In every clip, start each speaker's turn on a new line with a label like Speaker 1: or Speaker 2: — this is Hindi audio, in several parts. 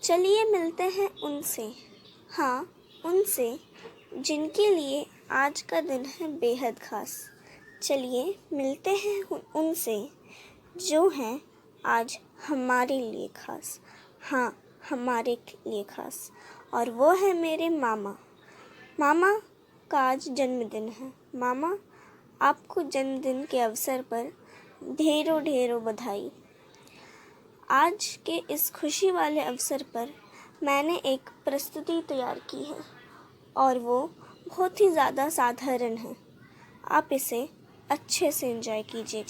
Speaker 1: चलिए मिलते हैं उनसे, हाँ उनसे जिनके लिए आज का दिन है बेहद ख़ास। चलिए मिलते हैं उनसे जो हैं आज हमारे लिए ख़ास, हाँ हमारे लिए ख़ास। और वो है मेरे मामा। मामा का आज जन्मदिन है। मामा, आपको जन्मदिन के अवसर पर ढेरों ढेरों बधाई। आज के इस खुशी वाले अवसर पर मैंने एक प्रस्तुति तैयार की है और वो बहुत ही ज़्यादा साधारण है। आप इसे अच्छे से एंजॉय कीजिए।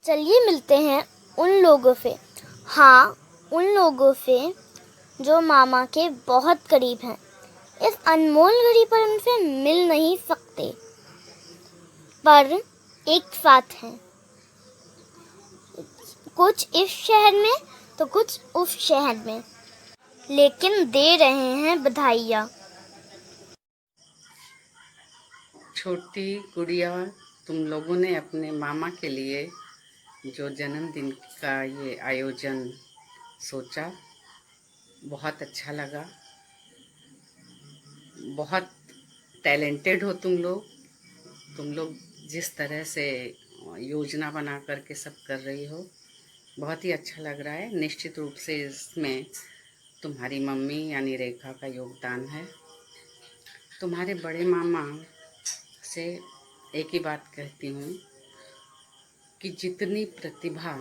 Speaker 1: चलिए मिलते हैं उन लोगों से, हाँ उन लोगों से जो मामा के बहुत करीब हैं। इस अनमोल घड़ी पर उनसे मिल नहीं सकते पर एक साथ हैं। कुछ इस शहर में तो कुछ उस शहर में, लेकिन दे रहे हैं बधाइयाँ।
Speaker 2: छोटी गुड़िया, तुम लोगों ने अपने मामा के लिए जो जन्मदिन का ये आयोजन सोचा, बहुत अच्छा लगा। बहुत टैलेंटेड हो तुम लोग जिस तरह से योजना बना करके सब कर रही हो, बहुत ही अच्छा लग रहा है। निश्चित रूप से इसमें तुम्हारी मम्मी यानी रेखा का योगदान है। तुम्हारे बड़े मामा से एक ही बात कहती हूँ कि जितनी प्रतिभा,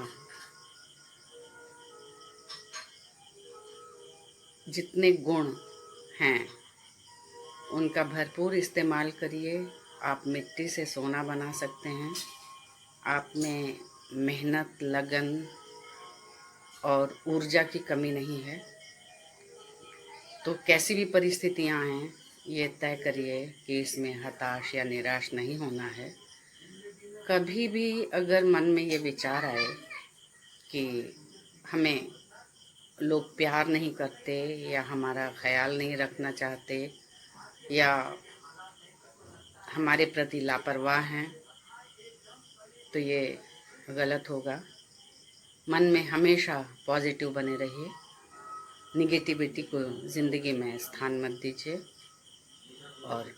Speaker 2: जितने गुण हैं, उनका भरपूर इस्तेमाल करिए। आप मिट्टी से सोना बना सकते हैं। आप में मेहनत, लगन और ऊर्जा की कमी नहीं है। तो कैसी भी परिस्थितियां आएँ, ये तय करिए कि इसमें हताश या निराश नहीं होना है। कभी भी अगर मन में ये विचार आए कि हमें लोग प्यार नहीं करते या हमारा ख्याल नहीं रखना चाहते या हमारे प्रति लापरवाह हैं, तो ये गलत होगा। मन में हमेशा पॉजिटिव बने रहिए। निगेटिविटी को ज़िंदगी में स्थान मत दीजिए और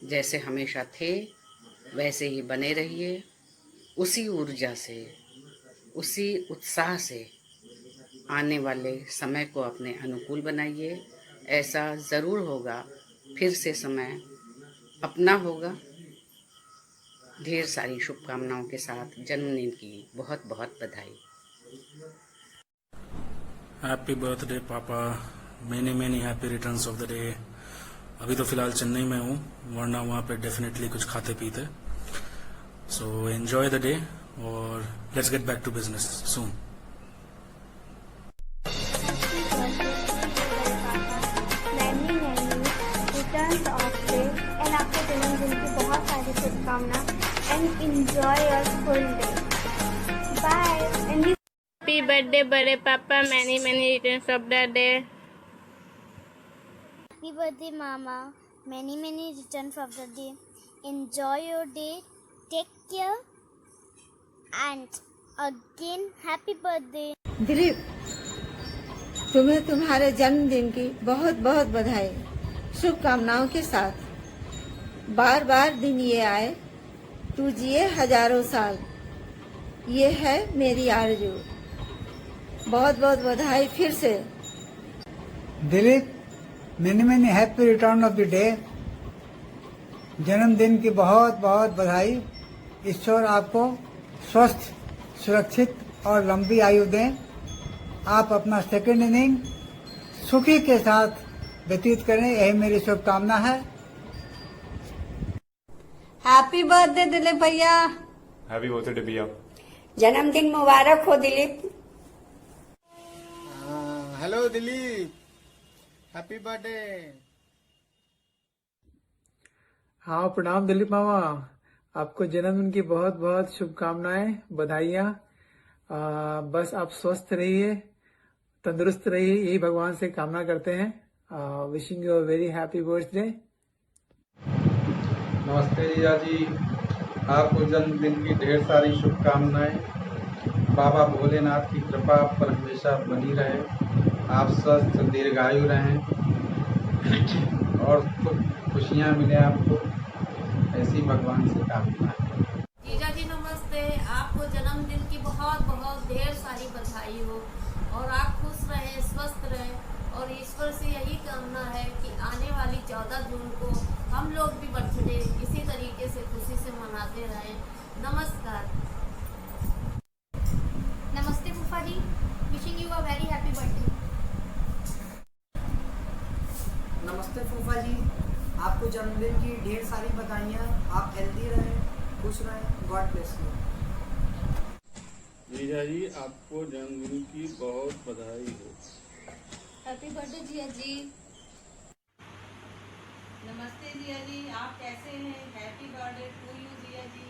Speaker 2: जैसे हमेशा थे वैसे ही बने रहिए। उसी ऊर्जा से, उसी उत्साह से आने वाले समय को अपने अनुकूल बनाइए। ऐसा ज़रूर होगा, फिर से समय अपना होगा। ढेर सारी शुभकामनाओं के साथ जन्मदिन की बहुत बहुत बधाई।
Speaker 3: Happy birthday, Papa. Many, many happy returns of the day. अभी तो फिलहाल चेन्नई में हूँ, वरना वहाँ पे डेफिनेटली कुछ खाते पीते. सो एंजॉय द डे और let's get back to business soon.
Speaker 1: Many returns of day and आपके जन्मदिन की बहुत सारी शुभकामना and enjoy your full day. Bye and
Speaker 4: happy birthday बड़े पापा. Many returns of the day.
Speaker 5: Happy birthday, Mama. Many returns of the day. Enjoy your day. Take care. And again, happy birthday.
Speaker 6: Dilip, तुम्हें तुम्हारे जन्मदिन की बहुत बहुत बधाई. शुभकामनाओं के साथ बार बार दिन ये आए, तू जिए हजारों साल, ये है मेरी आरज़ू. बहुत बहुत बधाई फिर से.
Speaker 7: Dilip, many happy return of the day. जन्मदिन की बहुत बहुत बधाई. ईश्वर आपको स्वस्थ, सुरक्षित और लंबी आयु दें. आप अपना सेकंड इनिंग सुखी के साथ व्यतीत करें, यही मेरी शुभकामना है.
Speaker 6: हैप्पी बर्थडे दिलीप भैया.
Speaker 8: हैप्पी बर्थडे भैया.
Speaker 6: जन्मदिन मुबारक हो Dilip.
Speaker 9: Hello Dilip, happy birthday.
Speaker 10: हाँ, प्रणाम दिलीप मामा. आपको जन्मदिन की बहुत बहुत शुभकामनाएं, बधाइयाँ. बस आप स्वस्थ रहिए, तंदुरुस्त रहिए, यही भगवान से कामना करते हैं. Wishing you a very happy birthday.
Speaker 11: नमस्ते जीजा जी, आपको जन्मदिन की ढेर सारी शुभकामनाएं. बाबा भोलेनाथ की कृपा आप पर हमेशा बनी रहे. आप स्वस्थ दीर्घायु रहें और खुशियाँ मिले आपको, ऐसी भगवान से कामना है.
Speaker 12: जीजा जी नमस्ते. आपको जन्मदिन की बहुत बहुत ढेर सारी बधाई हो और आप खुश रहें, स्वस्थ रहें और ईश्वर से यही कामना है कि आने वाली 14 जून को हम लोग भी बर्थडे इसी तरीके से खुशी से मनाते रहें. नमस्कार.
Speaker 5: नमस्ते फूफा जी. Wishing you a very happy birthday.
Speaker 13: नमस्ते फूफा जी, आपको जन्मदिन की ढेर सारी बधाइयाँ. आप हेल्दी रहें, खुश रहें. God bless you.
Speaker 8: जीजा जी, आपको जन्मदिन की बहुत बधाई हो.
Speaker 12: Happy birthday Jiya ji. नमस्ते जिया जी, आप कैसे हैं? Happy birthday to you Jiya ji.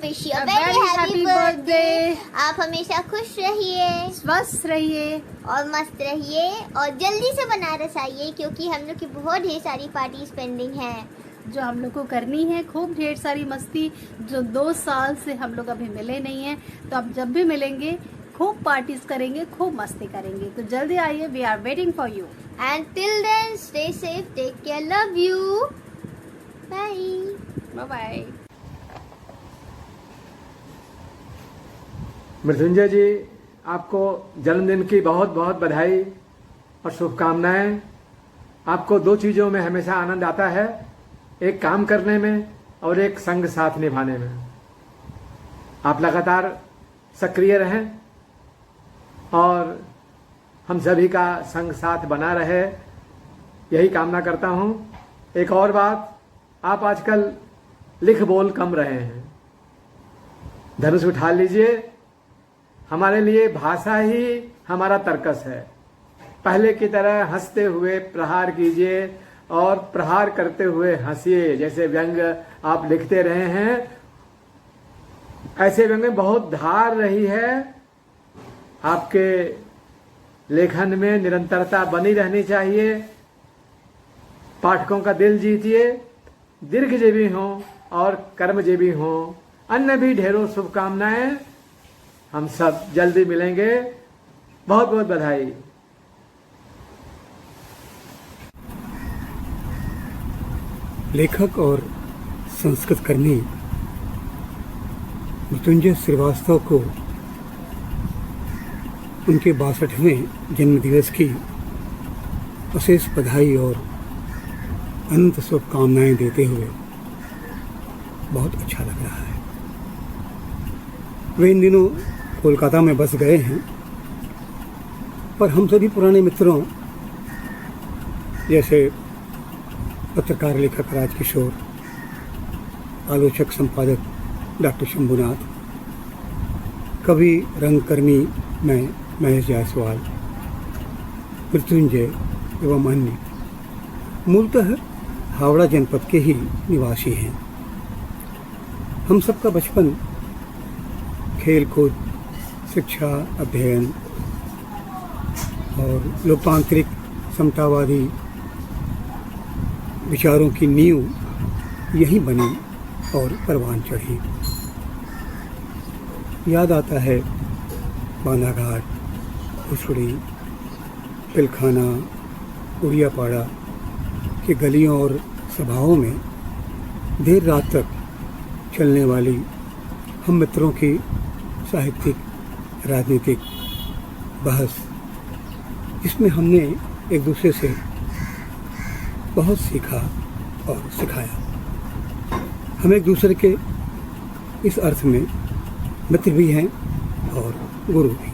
Speaker 5: Wish you a very happy birthday. आप हमेशा खुश रहिए,
Speaker 4: स्वस्थ रहिए
Speaker 5: और मस्त रहिए और जल्दी से बनारस आइए, क्योंकि हम लोग की बहुत ढेर सारी पार्टीज पेंडिंग हैं
Speaker 4: जो हम लोग को करनी है. खूब ढेर सारी मस्ती, जो 2 साल से हम लोग अभी मिले नहीं हैं, तो अब जब भी मिलेंगे खूब पार्टीज करेंगे, खूब मस्ती करेंगे. तो जल्दी आइए, we are waiting for you.
Speaker 5: And till then stay safe, take care, love you, bye
Speaker 4: bye bye.
Speaker 10: Mrityunjay ji, आपको जन्मदिन की बहुत बहुत बधाई और शुभकामनाएं. आपको 2 चीज़ों में हमेशा आनंद आता है, एक काम करने में और एक संग साथ निभाने में. आप लगातार सक्रिय रहें और हम सभी का संग साथ बना रहे, यही कामना करता हूं. एक और बात, आप आजकल लिख बोल कम रहे हैं. धनुष उठा लीजिए. हमारे लिए भाषा ही हमारा तर्कस है. पहले की तरह हंसते हुए प्रहार कीजिए और प्रहार करते हुए हंसिए. जैसे व्यंग आप लिखते रहे हैं, ऐसे व्यंग में बहुत धार रही है. आपके लेखन में निरंतरता बनी रहनी चाहिए. पाठकों का दिल जीतिए. दीर्घजीवी हों और कर्मजीवी हों. अन्य भी ढेरों शुभकामनाएं. हम सब जल्दी मिलेंगे. बहुत बहुत बधाई.
Speaker 7: लेखक और संस्कृत कर्मी मृत्युंजय श्रीवास्तव को उनके 62वें जन्मदिवस की अशेष बधाई और अनंत शुभकामनाएं देते हुए बहुत अच्छा लग रहा है. वे इन दिनों कोलकाता में बस गए हैं, पर हम सभी पुराने मित्रों
Speaker 14: जैसे पत्रकार लेखक राजकिशोर, आलोचक संपादक डॉक्टर शंभुनाथ, कवि रंगकर्मी मैं महेश जायसवाल, मृत्युंजय एवं अन्य मूलतः हावड़ा जनपद के ही निवासी हैं। हम सबका बचपन खेल कूद, शिक्षा, अध्ययन और लोकतांत्रिक समतावादी विचारों की नींव यहीं बनी और परवान चढ़ी। याद आता है बांधाघाट, भुसड़ी, पिलखाना, उड़ियापाड़ा के गलियों और सभाओं में देर रात तक चलने वाली हम मित्रों की साहित्यिक, राजनीतिक बहस, इसमें हमने एक दूसरे से बहुत सीखा और सिखाया। हम एक दूसरे के इस अर्थ में मित्र भी हैं और गुरु भी।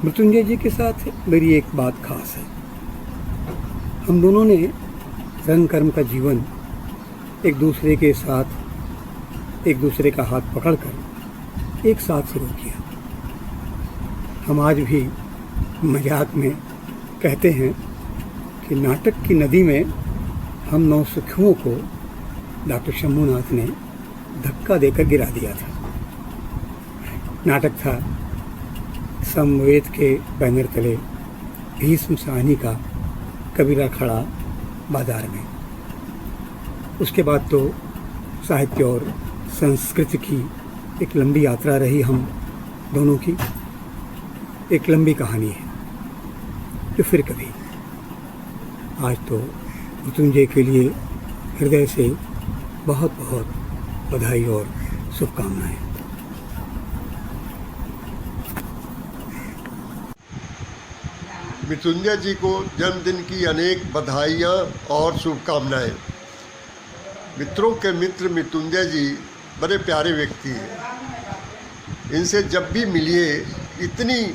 Speaker 14: मृत्युंजय जी के साथ मेरी एक बात खास है। हम दोनों ने रंग कर्म का जीवन एक दूसरे के साथ, एक दूसरे का हाथ पकड़कर एक साथ शुरू किया। हम आज भी मजाक में कहते हैं कि नाटक की नदी में हम नौसिखुओं को डॉक्टर शंभुनाथ ने धक्का देकर गिरा दिया था। नाटक था समवेद के बैनर तले भीष्म साहनी का कबीरा खड़ा बाजार में। उसके बाद तो साहित्य और संस्कृति की एक लंबी यात्रा रही हम दोनों की। एक लंबी कहानी है जो फिर कभी। आज तो मृत्युंजय के लिए हृदय से बहुत बहुत बधाई और शुभकामनाएं।
Speaker 15: मृत्युंजय जी को जन्मदिन की अनेक बधाइयाँ और शुभकामनाएं। मित्रों के मित्र मृत्युंजय जी बड़े प्यारे व्यक्ति हैं। इनसे जब भी मिलिए इतनी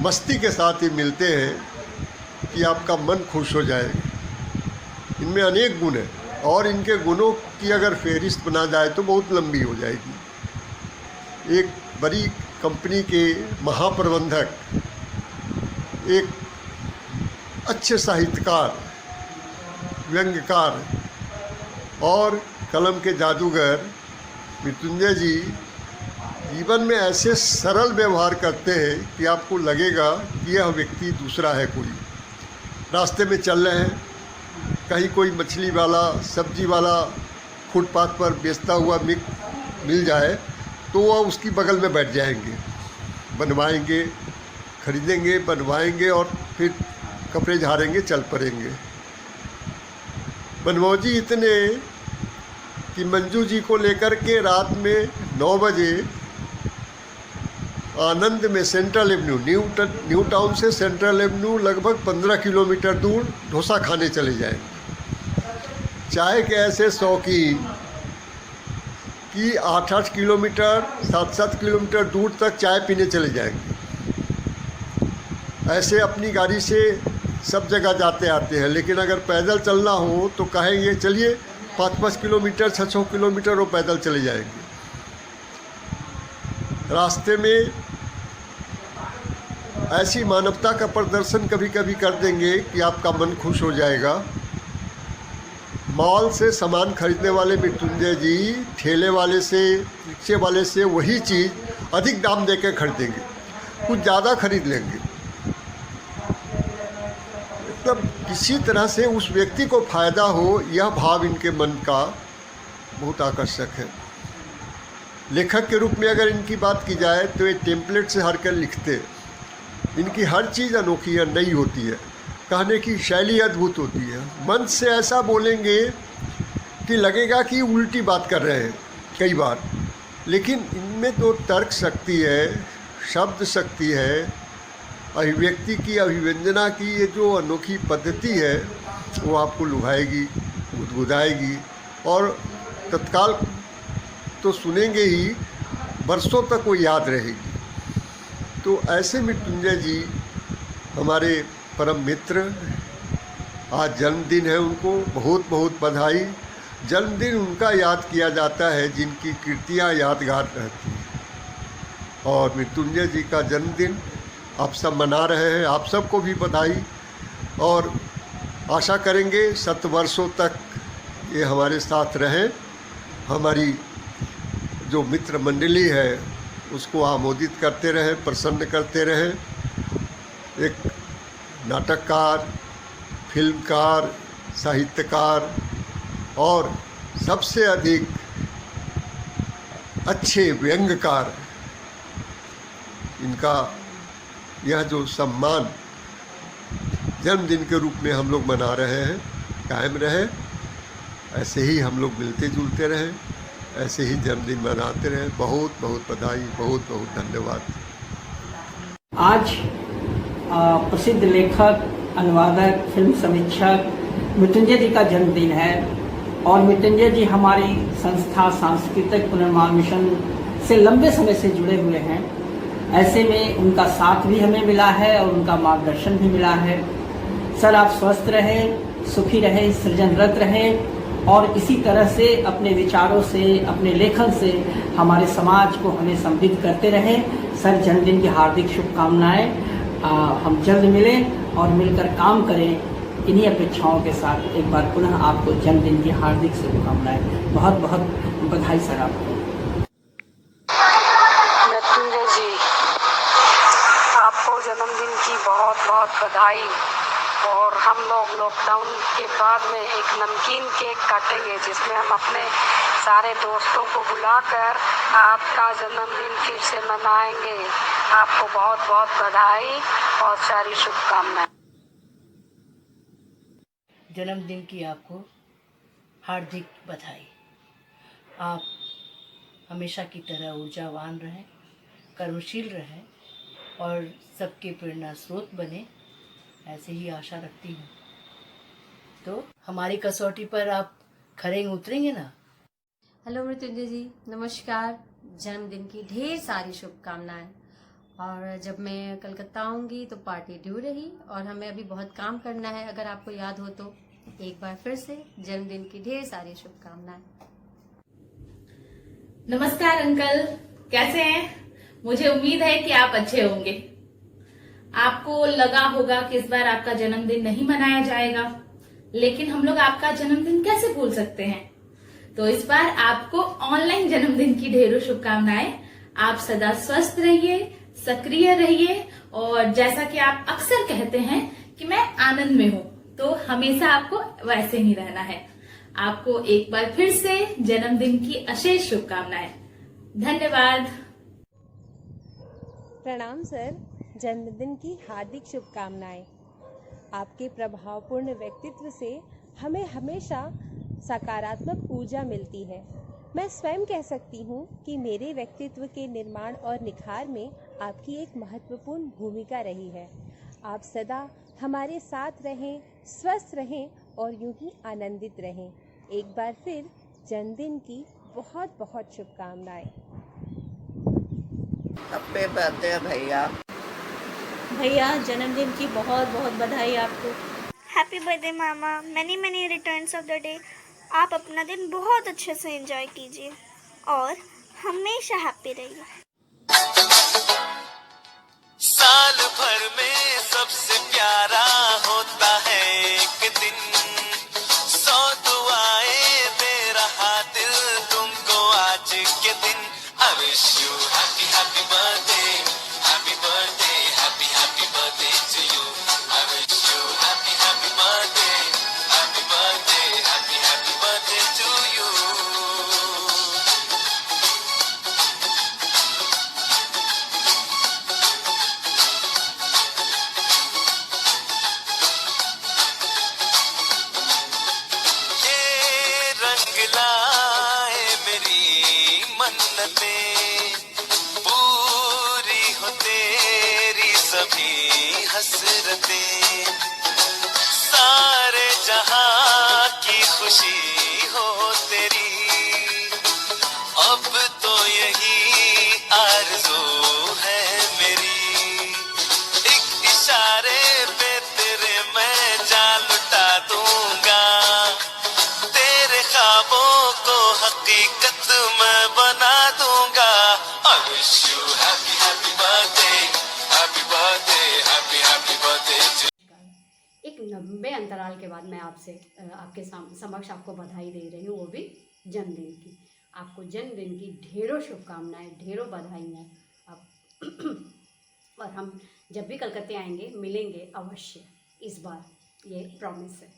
Speaker 15: मस्ती के साथ ही मिलते हैं कि आपका मन खुश हो जाए। इनमें अनेक गुण हैं और इनके गुणों की अगर फहरिस्त बना जाए तो बहुत लंबी हो जाएगी। एक बड़ी कंपनी के महाप्रबंधक, एक अच्छे साहित्यकार, व्यंग्यकार और कलम के जादूगर मृत्युंजय जी जीवन में ऐसे सरल व्यवहार करते हैं कि आपको लगेगा कि यह व्यक्ति दूसरा है कोई। रास्ते में चल रहे हैं, कहीं कोई मछली वाला, सब्जी वाला फुटपाथ पर बेचता हुआ मिल जाए तो वह उसकी बगल में बैठ जाएंगे, बनवाएंगे, खरीदेंगे, बनवाएंगे और फिर कपड़े झाड़ेंगे, चल पड़ेंगे। बनमौजी इतने कि मंजू जी को लेकर के रात में 9 बजे आनंद में सेंट्रल एवेन्यू, न्यू टाउन से सेंट्रल एवेन्यू लगभग 15 किलोमीटर दूर डोसा खाने चले जाएंगे। चाय के ऐसे शौकीन कि 8-8 किलोमीटर, 7-7 किलोमीटर दूर तक चाय पीने चले जाएंगे। ऐसे अपनी गाड़ी से सब जगह जाते आते हैं, लेकिन अगर पैदल चलना हो तो कहेंगे चलिए 5-5 किलोमीटर, 6-6 किलोमीटर वो पैदल चले जाएंगे। रास्ते में ऐसी मानवता का प्रदर्शन कभी कभी कर देंगे कि आपका मन खुश हो जाएगा। मॉल से सामान खरीदने वाले मृत्युंजय जी ठेले वाले से, रिक्शे वाले से वही चीज़ अधिक दाम देकर खरीदेंगे, कुछ ज़्यादा खरीद लेंगे। मतलब किसी तरह से उस व्यक्ति को फ़ायदा हो, यह भाव इनके मन का बहुत आकर्षक है। लेखक के रूप में अगर इनकी बात की जाए तो ये टेम्पलेट से हटकर लिखते। इनकी हर चीज़ अनोखी है, नई होती है, कहने की शैली अद्भुत होती है। मंच से ऐसा बोलेंगे कि लगेगा कि उल्टी बात कर रहे हैं कई बार, लेकिन इनमें तो तर्क शक्ति है, शब्द शक्ति है, अभिव्यक्ति की, अभिव्यंजना की ये जो अनोखी पद्धति है वो आपको लुभाएगी, गुदगुदाएगी और तत्काल तो सुनेंगे ही, बरसों तक वो याद रहेगी। तो ऐसे मृत्युंजय जी हमारे परम मित्र, आज जन्मदिन है, उनको बहुत बहुत बधाई। जन्मदिन उनका याद किया जाता है जिनकी कृतियाँ यादगार रहती हैं। और मृत्युंजय जी का जन्मदिन आप सब मना रहे हैं, आप सबको भी बधाई। और आशा करेंगे 7 वर्षों तक ये हमारे साथ रहें। हमारी जो मित्र मंडली है उसको आमोदित करते रहें, प्रसन्न करते रहें। एक नाटककार, फिल्मकार, साहित्यकार और सबसे अधिक अच्छे व्यंग्यकार, इनका यह जो सम्मान जन्मदिन के रूप में हम लोग मना रहे हैं, कायम रहे। ऐसे ही हम लोग मिलते जुलते रहें, ऐसे ही जन्मदिन मनाते रहें। बहुत बहुत बधाई, बहुत बहुत धन्यवाद।
Speaker 16: आज प्रसिद्ध लेखक, अनुवादक, फिल्म समीक्षक मृत्युंजय जी का जन्मदिन है और मृत्युंजय जी हमारी संस्था सांस्कृतिक पुनर्निर्माण मिशन से लंबे समय से जुड़े हुए हैं। ऐसे में उनका साथ भी हमें मिला है और उनका मार्गदर्शन भी मिला है। सर, आप स्वस्थ रहें, सुखी रहें, सृजनरत रहें और इसी तरह से अपने विचारों से, अपने लेखन से हमारे समाज को हमें समृद्ध करते रहें। सर, जन्मदिन की हार्दिक शुभकामनाएं। हम जल्द मिलें और मिलकर काम करें। इन्हीं अपेक्षाओं के साथ एक बार पुनः आपको जन्मदिन की हार्दिक शुभकामनाएं। बहुत बहुत बधाई सर आपको।
Speaker 2: मृत्युंजय जी, आपको जन्मदिन की बहुत बहुत बधाई। और हम लोग लॉकडाउन के बाद में एक नमकीन केक काटेंगे जिसमें हम अपने सारे दोस्तों को बुलाकर आपका जन्मदिन फिर से मनाएंगे। आपको बहुत बहुत बधाई और सारी शुभकामनाएं।
Speaker 17: जन्मदिन की आपको हार्दिक बधाई। आप हमेशा की तरह ऊर्जावान रहें, कर्मशील रहें और सबके प्रेरणा स्रोत बने, ऐसे ही आशा रखती हूँ। तो हमारी कसौटी पर आप खरे उतरेंगे ना?
Speaker 18: हेलो मृत्युंजय जी, नमस्कार। जन्मदिन की ढेर सारी शुभकामनाएं। और जब मैं कलकत्ता आऊँगी तो पार्टी ड्यू रही और हमें अभी बहुत काम करना है, अगर आपको याद हो तो। एक बार फिर से जन्मदिन की ढेर सारी शुभकामनाएं।
Speaker 19: नमस्कार अंकल, कैसे हैं? मुझे उम्मीद है कि आप अच्छे होंगे। आपको लगा होगा कि इस बार आपका जन्मदिन नहीं मनाया जाएगा, लेकिन हम लोग आपका जन्मदिन कैसे भूल सकते हैं। तो इस बार आपको ऑनलाइन जन्मदिन की ढेरों शुभकामनाएं। आप सदा स्वस्थ रहिए, सक्रिय रहिए और जैसा कि आप अक्सर कहते हैं कि मैं आनंद में हूँ, तो हमेशा आपको वैसे ही रहना है। आपको एक बार फिर से जन्मदिन की अशेष शुभकामनाएं। धन्यवाद।
Speaker 20: प्रणाम सर, जन्मदिन की हार्दिक शुभकामनाएं। आपके प्रभावपूर्ण व्यक्तित्व से हमें हमेशा सकारात्मक ऊर्जा मिलती है। मैं स्वयं कह सकती हूँ कि मेरे व्यक्तित्व के निर्माण और निखार में आपकी एक महत्वपूर्ण भूमिका रही है। आप सदा हमारे साथ रहें, स्वस्थ रहें और यूं ही आनंदित रहें। एक बार फिर जन्मदिन की बहुत बहुत शुभकामनाएं।
Speaker 21: हैप्पी बर्थडे भैया।
Speaker 22: भैया जन्मदिन की बहुत बहुत बधाई आपको।
Speaker 1: Happy birthday mama, many returns of the day. आप अपना दिन बहुत अच्छे से एंजॉय कीजिए और हमेशा हैप्पी रहिए।
Speaker 23: साल भर में सबसे प्यारा होता है एक दिन, 100 दुआएं दे रहा दिल तुमको आज के दिन। I wish you happy happy birthday, happy birthday, happy happy birthday to you. I wish you happy happy birthday, happy birthday, happy happy birthday to you. ये रंग लाए मेरी मन्नतें, पूरी हो तेरी सभी हसरतें, सारे जहां की खुशी हो तेरी। अब तो यही आरज़ू है मेरी, एक इशारे पे तेरे wish you happy happy birthday, happy birthday, happy happy birthday to
Speaker 3: एक लंबे अंतराल के बाद मैं आपसे आपके समक्ष आपको बधाई दे रही हूँ, वो भी जन्मदिन की। आपको जन्मदिन की ढेरों शुभकामनाएं, ढेरों बधाइयाँ। आप और हम जब भी कलकत्ते आएंगे मिलेंगे अवश्य, इस बार ये प्रॉमिस है।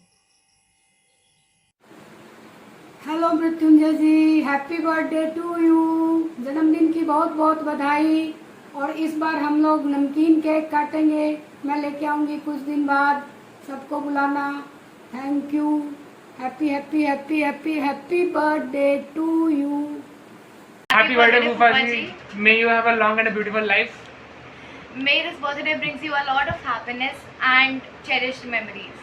Speaker 4: Hello Mrityunjay ji, happy birthday to you. जन्मदिन की बहुत बहुत बधाई। और इस बार हम लोग नमकीन केक काटेंगे, मैं लेके आऊँगी कुछ दिन बाद, सबको बुलाना। Thank you. Happy happy happy happy happy birthday to you.
Speaker 6: Happy birthday, Fufa ji. May you have a long and a beautiful life.
Speaker 9: May this birthday brings you a lot of happiness and cherished memories.